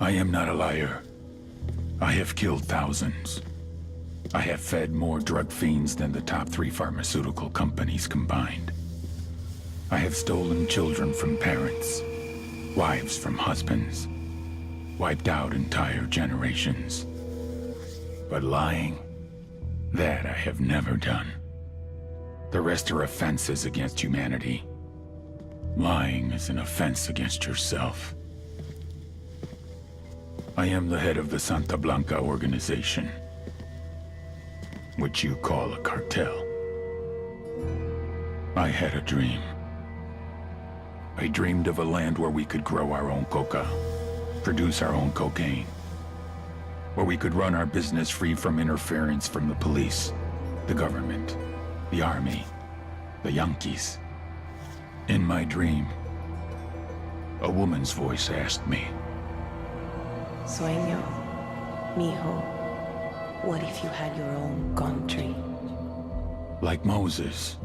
I am not a liar. I have killed thousands. I have fed more drug fiends than the top 3 pharmaceutical companies combined. I have stolen children from parents, wives from husbands, wiped out entire generations. But lying, that I have never done. The rest are offenses against humanity. Lying is an offense against yourself. I am the head of the Santa Blanca organization, which you call a cartel. I had a dream. I dreamed of a land where we could grow our own coca, produce our own cocaine, where we could run our business free from interference from the police, the government, the army, the Yankees. In my dream, a woman's voice asked me, Sueño, mijo, what if you had your own country? like Moses,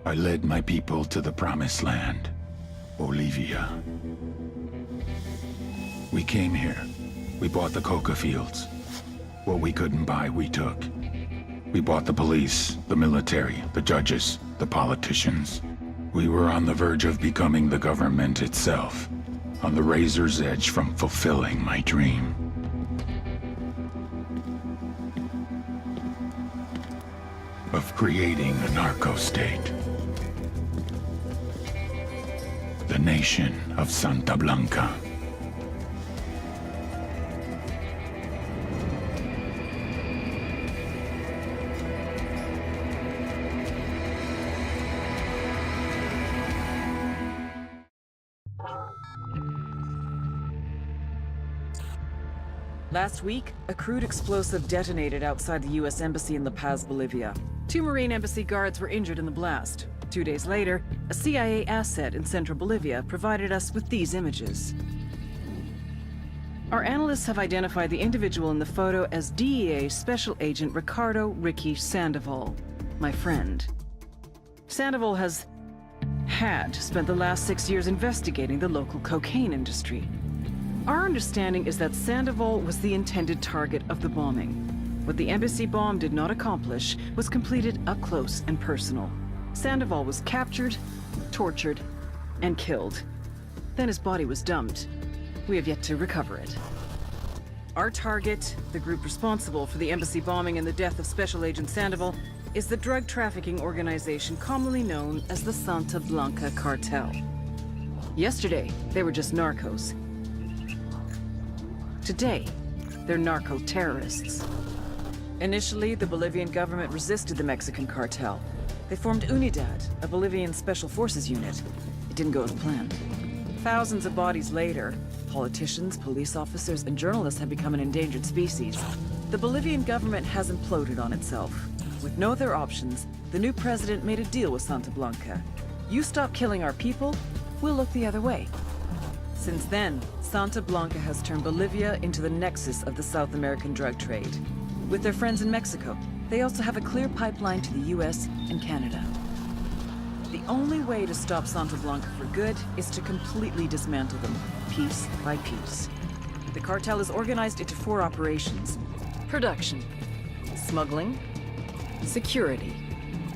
I led my people to the promised land, Bolivia. We came here. We bought the coca fields. What we couldn't buy, we took. We bought the police, the military, the judges, the politicians. We were on the verge of becoming the government itself, on the razor's edge from fulfilling my dream. Of creating a narco-state. The nation of Santa Blanca. Last week, a crude explosive detonated outside the U.S. Embassy in La Paz, Bolivia. 2 Marine Embassy guards were injured in the blast. 2 days later, a CIA asset in central Bolivia provided us with these images. Our analysts have identified the individual in the photo as DEA Special Agent Ricardo Ricky Sandoval, my friend. Sandoval had spent the last 6 years investigating the local cocaine industry. Our understanding is that Sandoval was the intended target of the bombing. What the embassy bomb did not accomplish was completed up close and personal. Sandoval was captured, tortured, and killed. Then his body was dumped. We have yet to recover it. Our target, the group responsible for the embassy bombing and the death of Special Agent Sandoval, is the drug trafficking organization commonly known as the Santa Blanca Cartel. Yesterday, they were just narcos. Today, they're narco-terrorists. Initially, the Bolivian government resisted the Mexican cartel. They formed UNIDAD, a Bolivian special forces unit. It didn't go as planned. Thousands of bodies later, politicians, police officers, and journalists have become an endangered species. The Bolivian government has imploded on itself. With no other options, the new president made a deal with Santa Blanca. You stop killing our people, we'll look the other way. Since then, Santa Blanca has turned Bolivia into the nexus of the South American drug trade. With their friends in Mexico, they also have a clear pipeline to the US and Canada. The only way to stop Santa Blanca for good is to completely dismantle them, piece by piece. The cartel is organized into 4 operations: production, smuggling, security,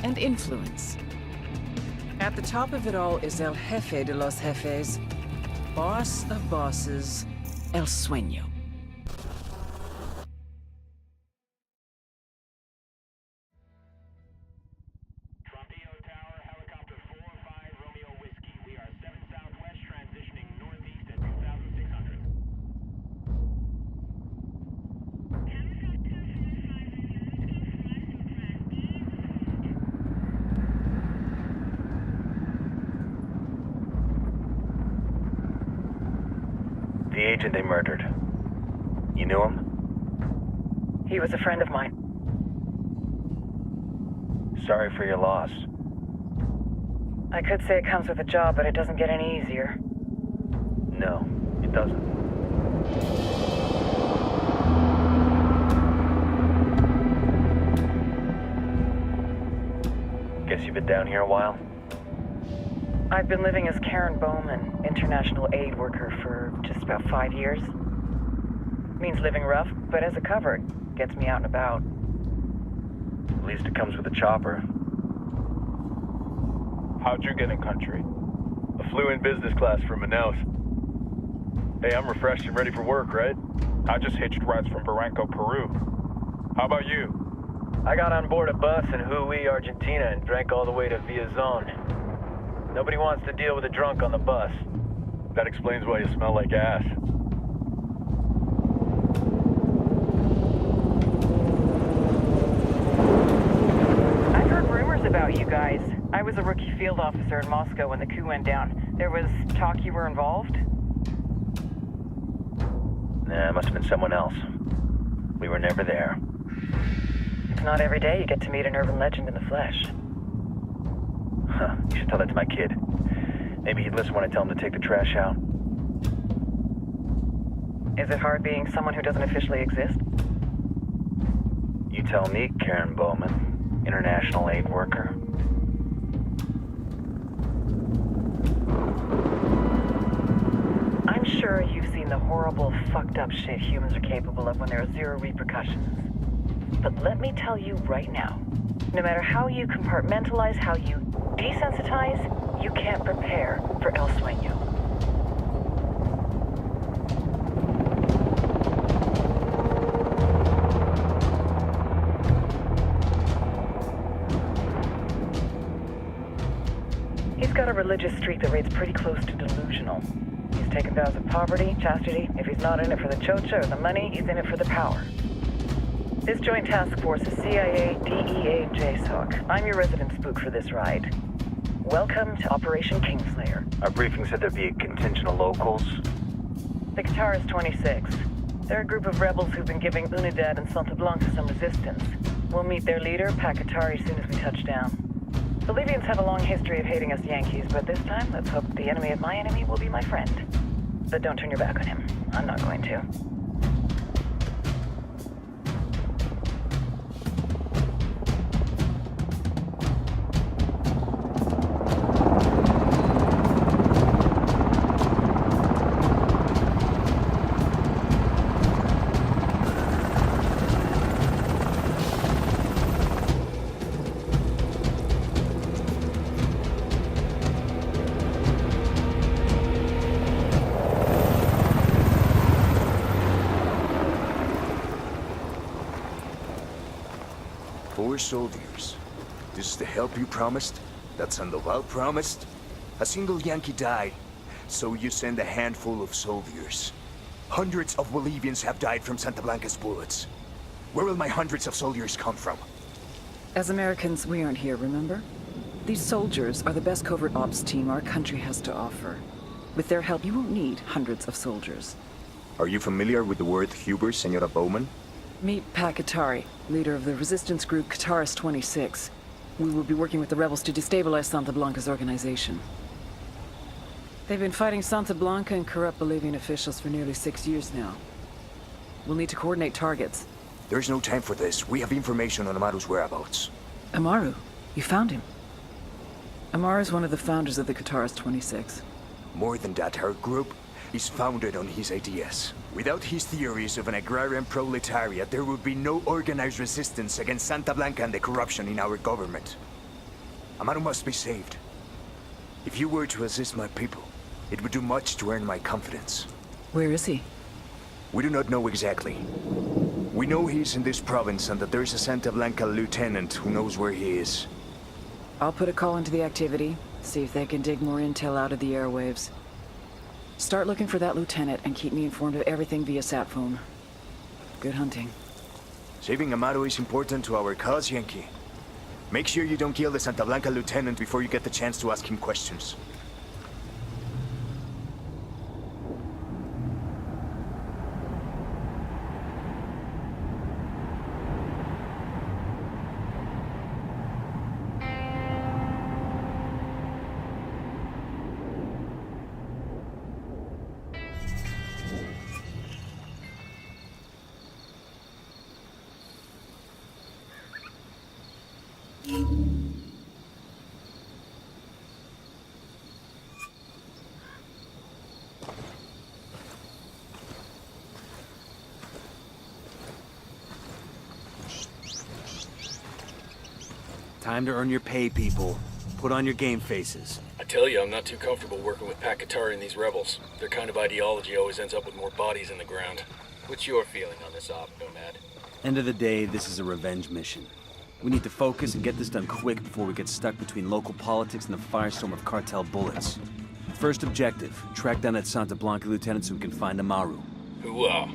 and influence. At the top of it all is El Jefe de los Jefes, boss of bosses, El Sueño. The agent they murdered. You knew him? He was a friend of mine. Sorry for your loss. I could say it comes with a job, but it doesn't get any easier. No, it doesn't. Guess you've been down here a while? I've been living as Karen Bowman, international aid worker, for just about 5 years. Means living rough, but has it covered. Gets me out and about. At least it comes with a chopper. How'd you get in country? I flew in business class from Manaus. Hey, I'm refreshed and ready for work, right? I just hitched rides from Barranco, Peru. How about you? I got on board a bus in Hui, Argentina, and drank all the way to Villazon. Nobody wants to deal with a drunk on the bus. That explains why you smell like ass. I've heard rumors about you guys. I was a rookie field officer in Moscow when the coup went down. There was talk you were involved? Nah, it must have been someone else. We were never there. It's not every day you get to meet an urban legend in the flesh. Huh, you should tell that to my kid. Maybe he'd listen when I tell him to take the trash out. Is it hard being someone who doesn't officially exist? You tell me, Karen Bowman, international aid worker. I'm sure you've seen the horrible, fucked up shit humans are capable of when there are zero repercussions. But let me tell you right now, no matter how you compartmentalize, how you desensitize, you can't prepare for El Sueño. He's got a religious streak that rates pretty close to delusional. He's taken vows of poverty, chastity. If he's not in it for the chocha or the money, he's in it for the power. This joint task force is CIA, DEA, JSOC. I'm your resident spook for this ride. Welcome to Operation Kingslayer. Our briefing said there'd be a contingent of locals. The Guitarist 26. They're a group of rebels who've been giving Unidad and Santa Blanca some resistance. We'll meet their leader, Pakatari, soon as we touch down. Bolivians have a long history of hating us Yankees, but this time, let's hope the enemy of my enemy will be my friend. But don't turn your back on him. I'm not going to. Four soldiers. This is the help you promised? That Sandoval promised? A single Yankee died, so you send a handful of soldiers. Hundreds of Bolivians have died from Santa Blanca's bullets. Where will my hundreds of soldiers come from? As Americans, we aren't here, remember? These soldiers are the best covert ops team our country has to offer. With their help, you won't need hundreds of soldiers. Are you familiar with the word Huber, Senora Bowman? Meet Pakatari, leader of the resistance group Guitarist 26. We will be working with the rebels to destabilize Santa Blanca's organization. They've been fighting Santa Blanca and corrupt Bolivian officials for nearly 6 years now. We'll need to coordinate targets. There's no time for this. We have information on Amaru's whereabouts. Amaru? You found him? Amaru is one of the founders of the Guitarist 26. More than that, her group is founded on his ideas. Without his theories of an agrarian proletariat, there would be no organized resistance against Santa Blanca and the corruption in our government. Amaru must be saved. If you were to assist my people, it would do much to earn my confidence. Where is he? We do not know exactly. We know he's in this province and that there is a Santa Blanca lieutenant who knows where he is. I'll put a call into the activity, see if they can dig more intel out of the airwaves. Start looking for that lieutenant and keep me informed of everything via sat phone. Good hunting. Saving Amaru is important to our cause, Yankee. Make sure you don't kill the Santa Blanca lieutenant before you get the chance to ask him questions. Time to earn your pay, people. Put on your game faces. I tell you, I'm not too comfortable working with Pakatari and these rebels. Their kind of ideology always ends up with more bodies in the ground. What's your feeling on this op, Nomad? End of the day, this is a revenge mission. We need to focus and get this done quick before we get stuck between local politics and the firestorm of cartel bullets. First objective, track down that Santa Blanca lieutenant so we can find Amaru. Hooah!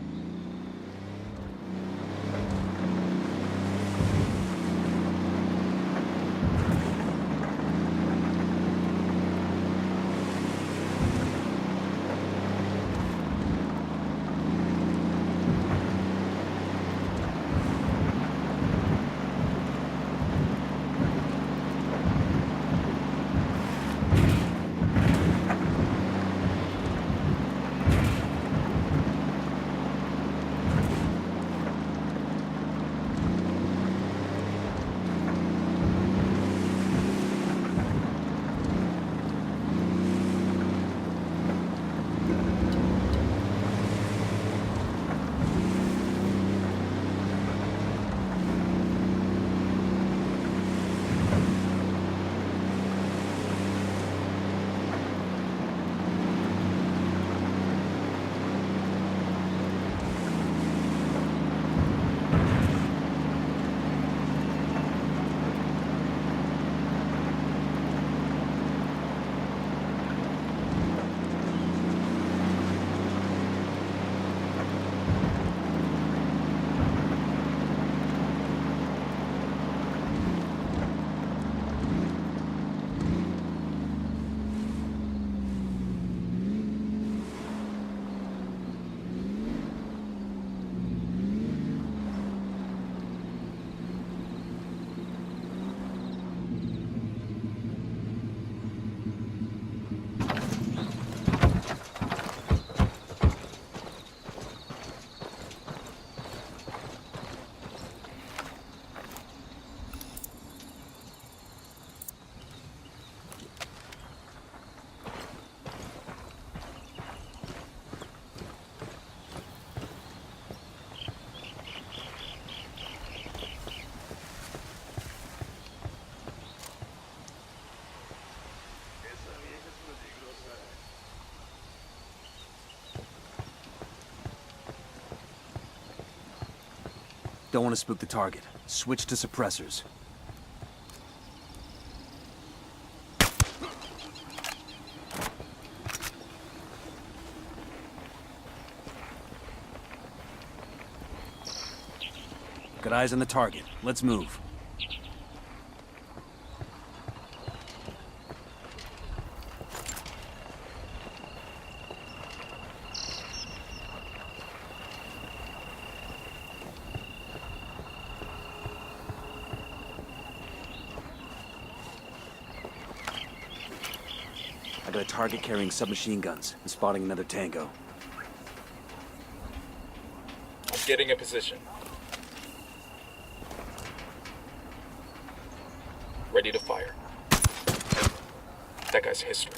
Don't want to spook the target. Switch to suppressors. Got eyes on the target. Let's move. I got a target carrying submachine guns and spotting another tango. I'm getting a position. Ready to fire. That guy's history.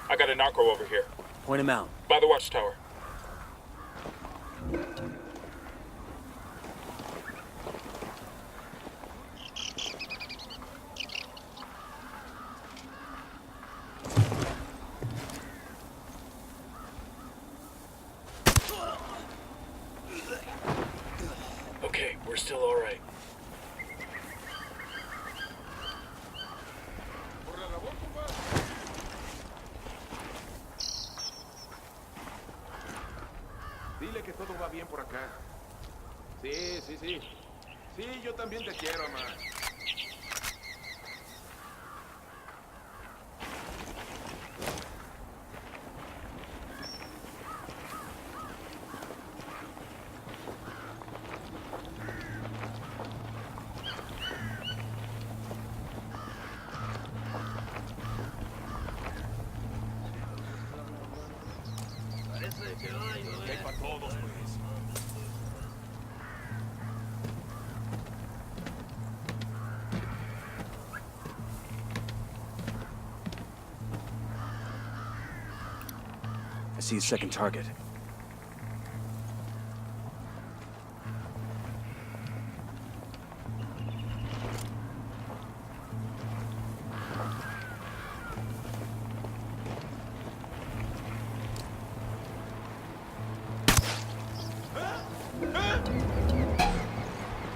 I got a narco over here. Point him out. By the watchtower. Okay, we're still all right. Dile que todo va bien por acá. Sí, sí, sí. Sí, yo también te quiero, ma. see a second target.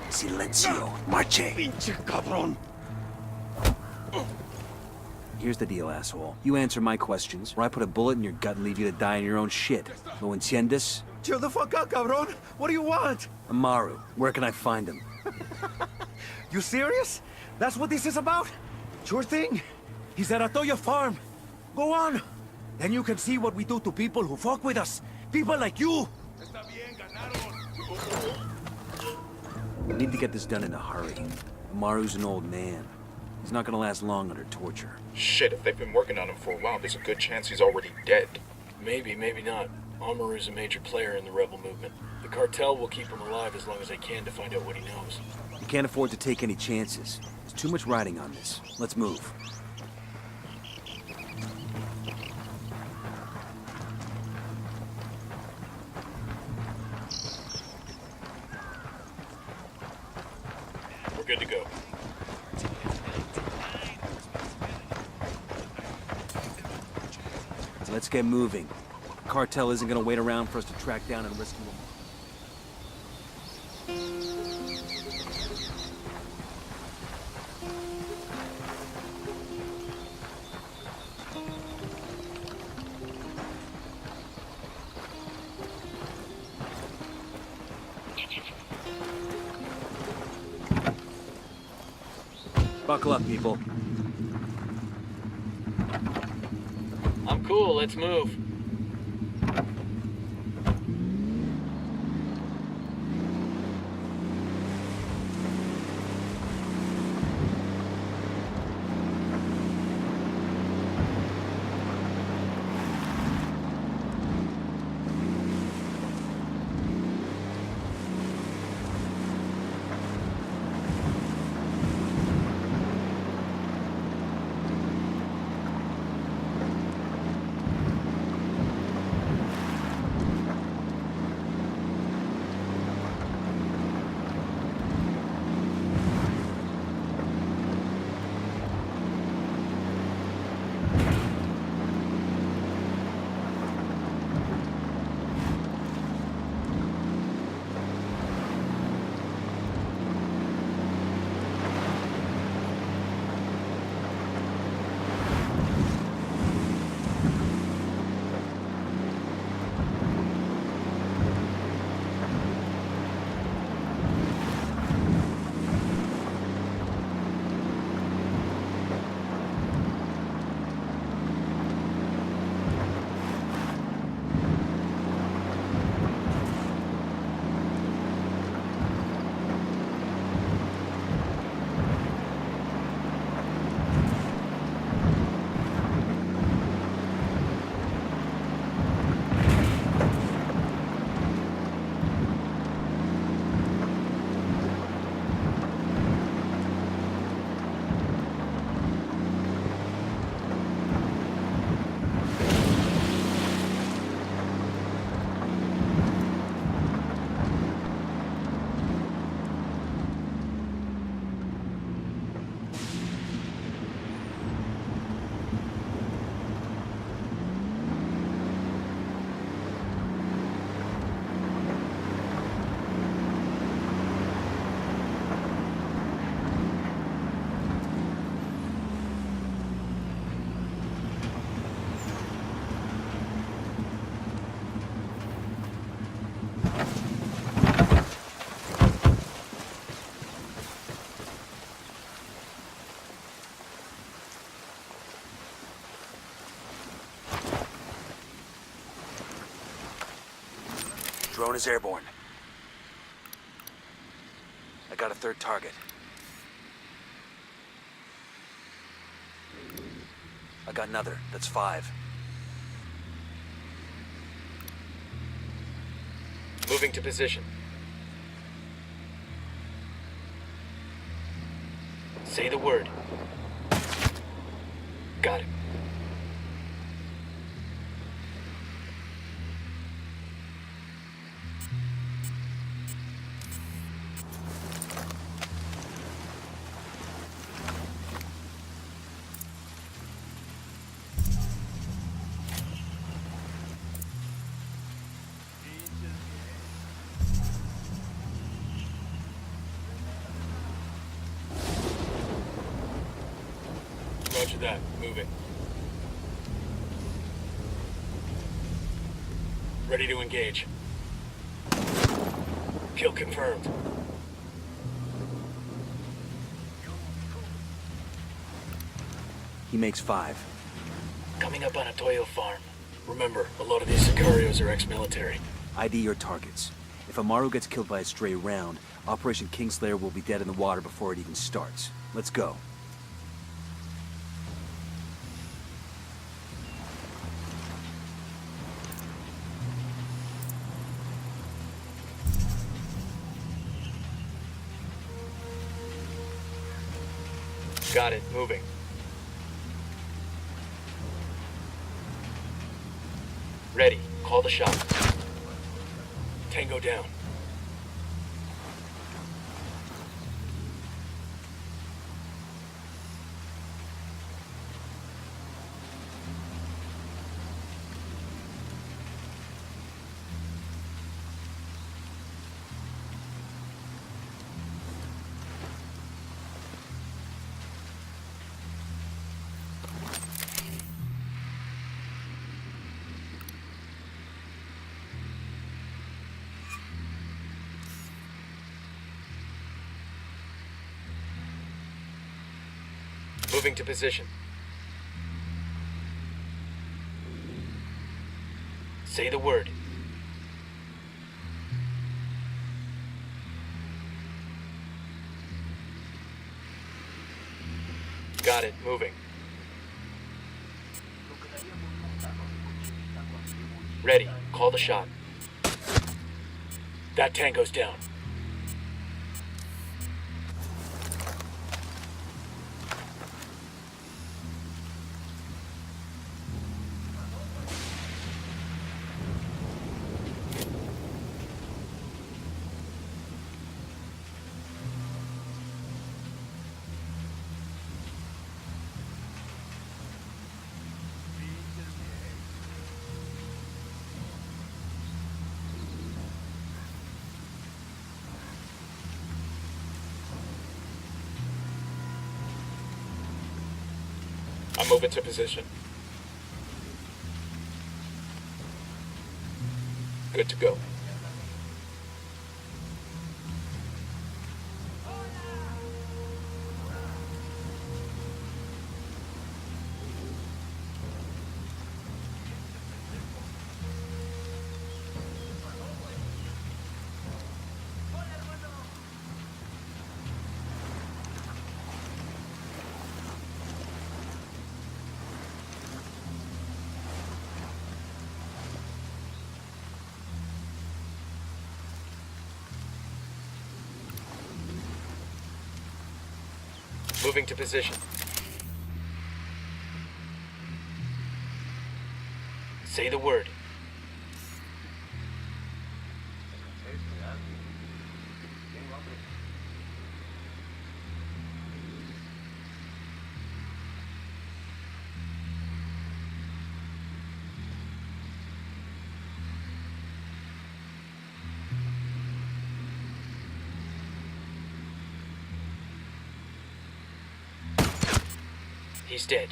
Silencio, marche. Pinche cabrón. Here's the deal, asshole. You answer my questions, or I put a bullet in your gut and leave you to die in your own shit. ¿Lo entiendes? Chill the fuck out, cabrón. What do you want? Amaru, where can I find him? You serious? That's what this is about? Sure thing. He's at Atoya Farm. Go on. Then you can see what we do to people who fuck with us. People like you. We need to get this done in a hurry. Amaru's an old man. He's not gonna last long under torture. Shit, if they've been working on him for a while, there's a good chance he's already dead. Maybe, maybe not. Amaru's a major player in the rebel movement. The cartel will keep him alive as long as they can to find out what he knows. You can't afford to take any chances. There's too much riding on this. Let's move. We're good to go. Let's get moving. The cartel isn't gonna wait around for us to track down and rescue him. Buckle up, people. I'm cool, let's move. Drone is airborne. I got a third target. I got another. That's 5. Moving to position. Say the word. Got him. Roger that. Moving. Ready to engage. Kill confirmed. He makes 5. Coming up on a Toyo farm. Remember, a lot of these Sicarios are ex-military. ID your targets. If Amaru gets killed by a stray round, Operation Kingslayer will be dead in the water before it even starts. Let's go. Got it. Moving. Ready. Call the shot. Tango down. Moving to position. Say the word. Got it. Moving. Ready. Call the shot. That tango's down. I'm moving to position. Good to go. Moving to position. Say the word. He's dead.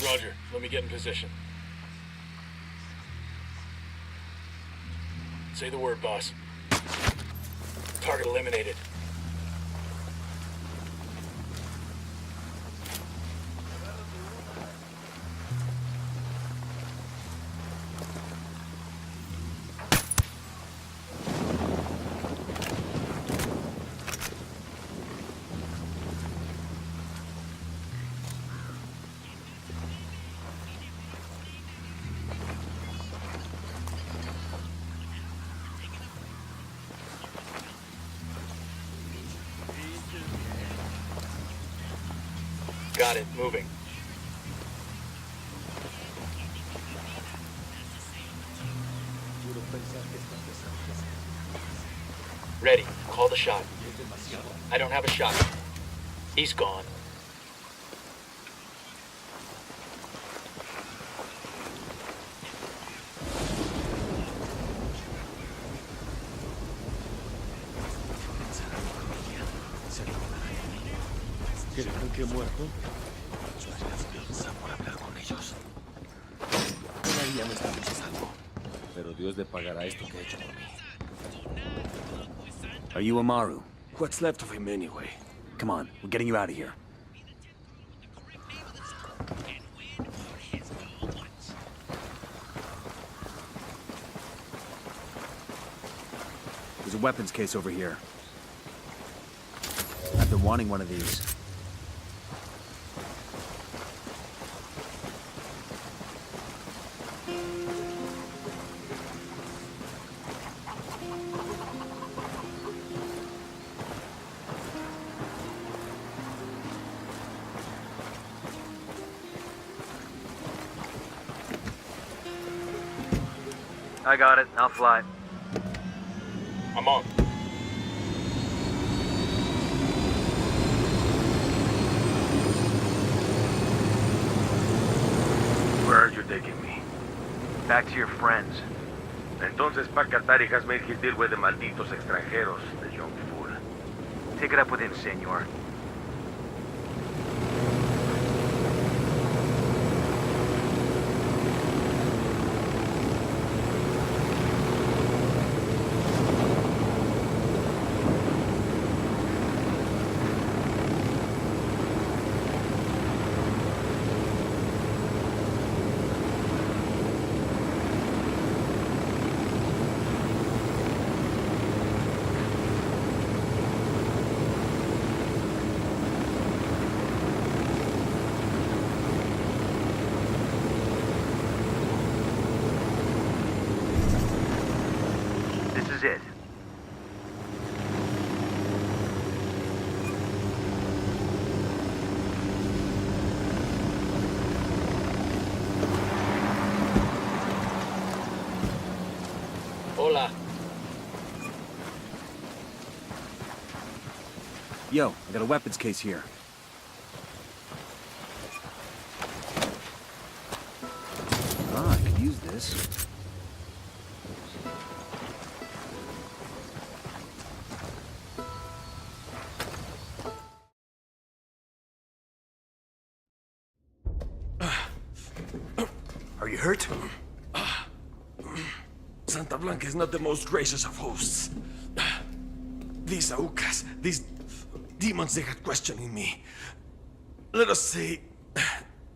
Roger. Let me get in position. Say the word, boss. Target eliminated. Got it. Moving. Ready. Call the shot. I don't have a shot. He's gone. ¿Creen que he muerto? Todavía no estamos a salvo. Pero Dios le pagará esto que ha hecho por mí. Are you Amaru? What's left of him anyway? Come on, we're getting you out of here. There's a weapons case over here. I've been wanting one of these. I got it. I'll fly. I'm on. Where are you taking me? Back to your friends. Entonces, Pacatari has made his deal with the malditos extranjeros, the young fool. Take it up with him, senor. This is it. Hola. Yo, I got a weapons case here. Ah, I could use this. Are you hurt? Santa Blanca is not the most gracious of hosts. These Aucas, these demons they had questioning me. Let us say,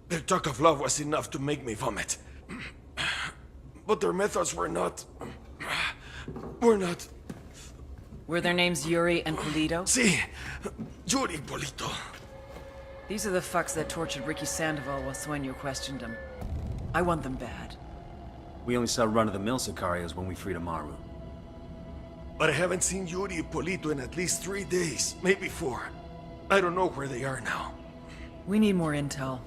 their talk of love was enough to make me vomit. But their methods were not... Were their names Yuri and Polito? Si, Yuri Polito. These are the fucks that tortured Ricky Sandoval while Sueño questioned him. I want them bad. We only saw run-of-the-mill Sicarios when we freed Amaru. But I haven't seen Yuri and Polito in at least 3 days, maybe 4. I don't know where they are now. We need more intel.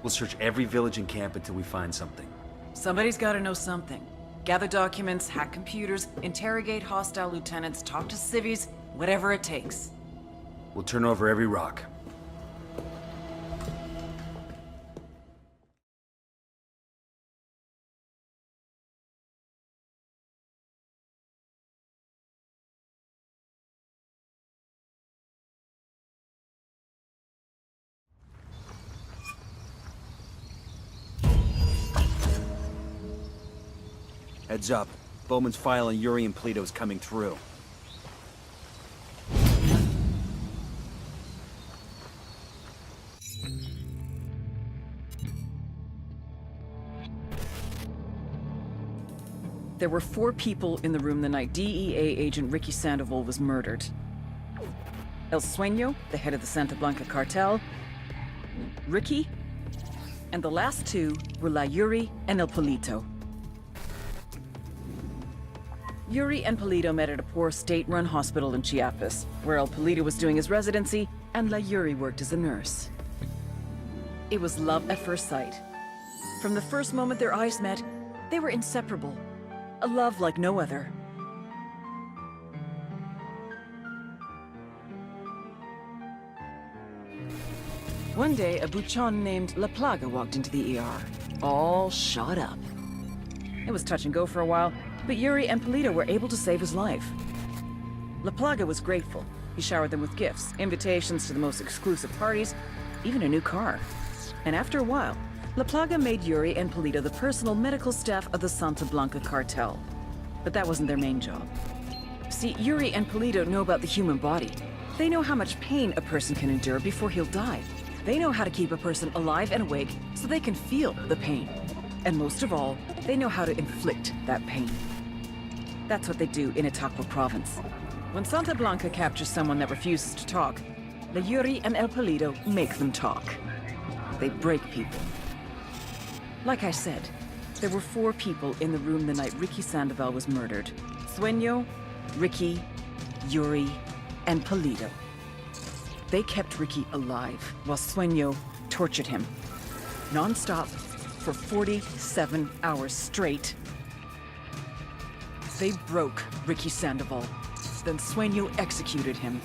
We'll search every village and camp until we find something. Somebody's gotta know something. Gather documents, hack computers, interrogate hostile lieutenants, talk to civvies, whatever it takes. We'll turn over every rock. Heads up. Bowman's file on Yuri and Polito is coming through. There were 4 people in the room the night DEA agent Ricky Sandoval was murdered. El Sueño, the head of the Santa Blanca cartel, Ricky, and the last 2 were La Yuri and El Polito. Yuri and Polito met at a poor state-run hospital in Chiapas, where El Polito was doing his residency and La Yuri worked as a nurse. It was love at first sight. From the first moment their eyes met, they were inseparable. A love like no other. One day, a buchon named La Plaga walked into the ER, all shot up. It was touch and go for a while, but Yuri and Polito were able to save his life. La Plaga was grateful. He showered them with gifts, invitations to the most exclusive parties, even a new car. And after a while, La Plaga made Yuri and Polito the personal medical staff of the Santa Blanca cartel. But that wasn't their main job. See, Yuri and Polito know about the human body. They know how much pain a person can endure before he'll die. They know how to keep a person alive and awake so they can feel the pain. And most of all, they know how to inflict that pain. That's what they do in Itacua province. When Santa Blanca captures someone that refuses to talk, La Yuri and El Polito make them talk. They break people. Like I said, there were 4 people in the room the night Ricky Sandoval was murdered. Sueño, Ricky, Yuri, and Polito. They kept Ricky alive while Sueño tortured him. Non-stop for 47 hours straight. They broke Ricky Sandoval. Then Sueño executed him